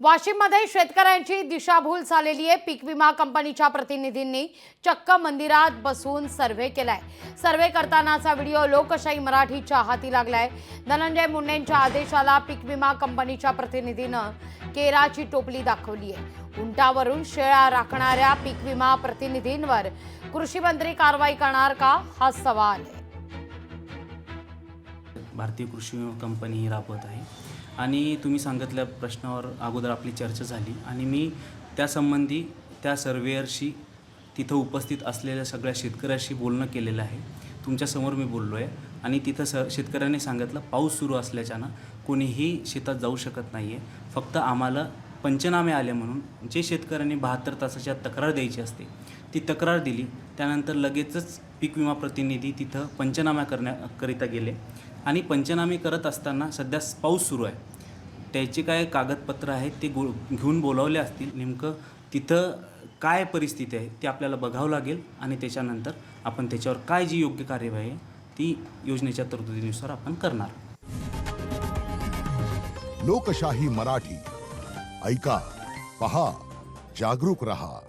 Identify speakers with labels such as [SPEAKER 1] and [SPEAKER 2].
[SPEAKER 1] वाशिममध्ये शेतकऱ्यांची दिशाभूल झालेली आहे। पीक विमा कंपनीच्या प्रतिनिधींनी चक्क मंदिरात बसून सर्व्हे केलाय। सर्व्हे करतानाचा व्हिडिओ लोकशाही मराठीच्या हाती लागलाय। धनंजय मुंडेंच्या आदेशाला पीक विमा कंपनीच्या प्रतिनिधीनं केराची टोपली दाखवली आहे। उंटावरून शेळ्या राखणाऱ्या पीक विमा प्रतिनिधींवर कृषी मंत्री कारवाई करणार का, हा सवाल आहे।
[SPEAKER 2] भारतीय कृषी विमा कंपनी राबवत आहे आणि तुम्ही सांगितल्या प्रश्नावर अगोदर आपली चर्चा झाली आणि मी त्यासंबंधी त्या सर्वेयरशी तिथं उपस्थित असलेल्या सगळ्या शेतकऱ्यांशी बोलणं केलेलं आहे। तुमच्यासमोर मी बोललो आहे आणि तिथं शेतकऱ्यांनी सांगितलं पाऊस सुरू असल्याच्यानं कोणीही शेतात जाऊ शकत नाही आहे। फक्त आम्हाला पंचनामे आले म्हणून जे शेतकऱ्यांनी 72 तासाच्या तक्रार द्यायची असते ती तक्रार दिली, त्यानंतर लगेचच पीक विमा प्रतिनिधी तिथं पंचनामा करण्याकरिता गेले आणि पंचनामे करत असताना सध्या पाऊस सुरू आहे, त्याचे काय कागदपत्र आहेत ते घेऊन बोलावले असतील। नेमकं तिथं काय परिस्थिती आहे ते आपल्याला बघावं लागेल आणि त्याच्यानंतर आपण त्याच्यावर काय जी योग्य कार्यवाही आहे ती योजनेच्या तरतुदीनुसार आपण करणार।
[SPEAKER 3] लोकशाही मराठी ऐका, पहा, जागरूक रहा।